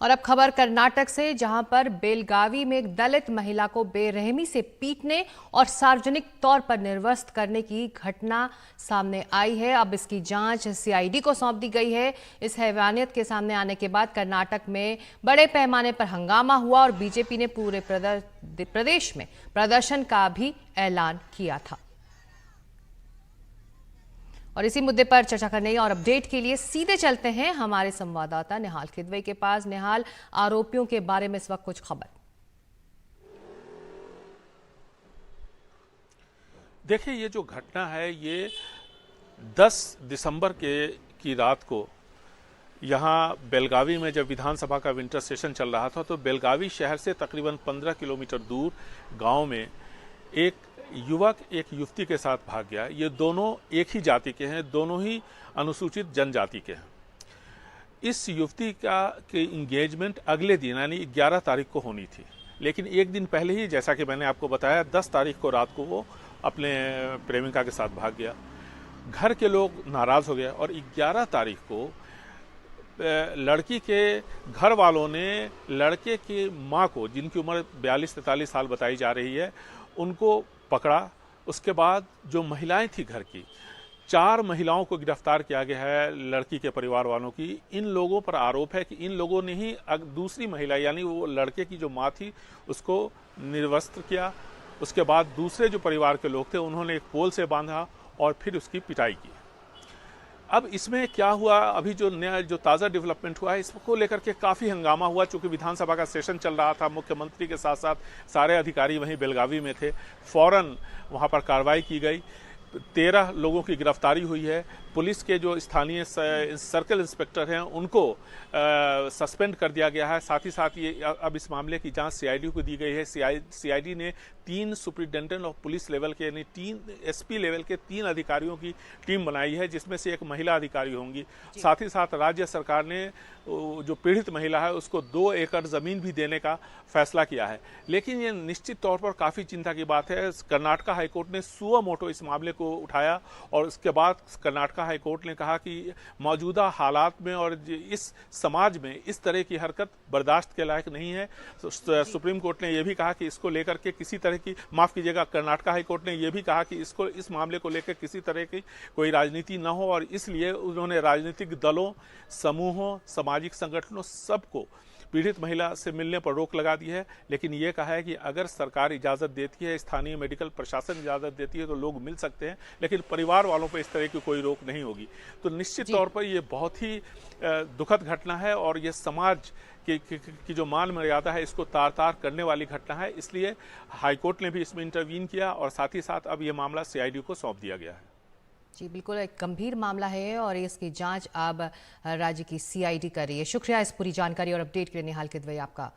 और अब खबर कर्नाटक से, जहां पर बेलगावी में एक दलित महिला को बेरहमी से पीटने और सार्वजनिक तौर पर निर्वस्त्र करने की घटना सामने आई है। अब इसकी जांच सीआईडी को सौंप दी गई है। इस हैवानियत के सामने आने के बाद कर्नाटक में बड़े पैमाने पर हंगामा हुआ और बीजेपी ने पूरे प्रदेश में प्रदर्शन का भी ऐलान किया था। और इसी मुद्दे पर चर्चा करने और अपडेट के लिए सीधे चलते हैं हमारे संवाददाता निहाल खिदवई के पास। निहाल, आरोपियों के बारे में इस वक्त कुछ खबर? देखिए, ये जो घटना है ये 10 दिसंबर की रात को यहाँ बेलगावी में जब विधानसभा का विंटर सेशन चल रहा था तो बेलगावी शहर से तकरीबन 15 किलोमीटर दूर गांव में एक युवक एक युवती के साथ भाग गया। ये दोनों एक ही जाति के हैं, दोनों ही अनुसूचित जनजाति के हैं। इस युवती के इंगेजमेंट अगले दिन यानी 11 तारीख को होनी थी, लेकिन एक दिन पहले ही, जैसा कि मैंने आपको बताया, 10 तारीख को रात को वो अपने प्रेमिका के साथ भाग गया। घर के लोग नाराज हो गए और 11 तारीख को लड़की के घर वालों ने लड़के की मां को, जिनकी उम्र 42-43 साल बताई जा रही है, उनको पकड़ा। उसके बाद जो महिलाएं थी घर की, 4 महिलाओं को गिरफ्तार किया गया है लड़की के परिवार वालों की। इन लोगों पर आरोप है कि इन लोगों ने ही दूसरी महिला यानी वो लड़के की जो मां थी उसको निर्वस्त्र किया। उसके बाद दूसरे जो परिवार के लोग थे उन्होंने एक पोल से बांधा और फिर उसकी पिटाई की। अब इसमें क्या हुआ, अभी जो ताज़ा डेवलपमेंट हुआ है इसको लेकर के काफ़ी हंगामा हुआ। चूंकि विधानसभा का सेशन चल रहा था, मुख्यमंत्री के साथ साथ सारे अधिकारी वहीं बेलगावी में थे। फौरन वहां पर कार्रवाई की गई, 13 लोगों की गिरफ्तारी हुई है। पुलिस के जो स्थानीय सर्कल इंस्पेक्टर हैं उनको सस्पेंड कर दिया गया है। साथ ही साथ ये अब इस मामले की जांच सीआईडी को दी गई है। सीआईडी ने 3 सुपरिटेंडेंट ऑफ पुलिस लेवल के यानी 3 एसपी लेवल के 3 अधिकारियों की टीम बनाई है, जिसमें से एक महिला अधिकारी होंगी। साथ ही साथ राज्य सरकार ने जो पीड़ित महिला है उसको 2 एकड़ जमीन भी देने का फैसला किया है। लेकिन ये निश्चित तौर पर काफ़ी चिंता की बात है। कर्नाटक हाईकोर्ट ने सुओ मोटो इस मामले को उठाया और उसके बाद कर्नाटक हाईकोर्ट ने कहा कि मौजूदा हालात में और इस समाज में इस तरह की हरकत बर्दाश्त के लायक नहीं है। सुप्रीम कोर्ट ने यह भी कहा कि इसको लेकर के किसी तरह की, माफ कीजिएगा, कर्नाटक हाईकोर्ट ने यह भी कहा कि इस मामले को लेकर किसी तरह की कोई राजनीति न हो और इसलिए उन्होंने राजनीतिक दलों, समूहों, सामाजिक संगठनों सबको पीड़ित महिला से मिलने पर रोक लगा दी है। लेकिन ये कहा है कि अगर सरकार इजाज़त देती है, स्थानीय मेडिकल प्रशासन इजाज़त देती है तो लोग मिल सकते हैं, लेकिन परिवार वालों पर इस तरह की कोई रोक नहीं होगी। तो निश्चित तौर पर ये बहुत ही दुखद घटना है और ये समाज की जो मान मर्यादा है इसको तार तार करने वाली घटना है। इसलिए हाईकोर्ट ने भी इसमें इंटरवीन किया और साथ ही साथ अब ये मामला सीआईडी को सौंप दिया गया है। जी बिल्कुल, एक गंभीर मामला है और इसकी जांच अब राज्य की सीआईडी कर रही है। शुक्रिया इस पूरी जानकारी और अपडेट के लिए निहाल खिदवई आपका।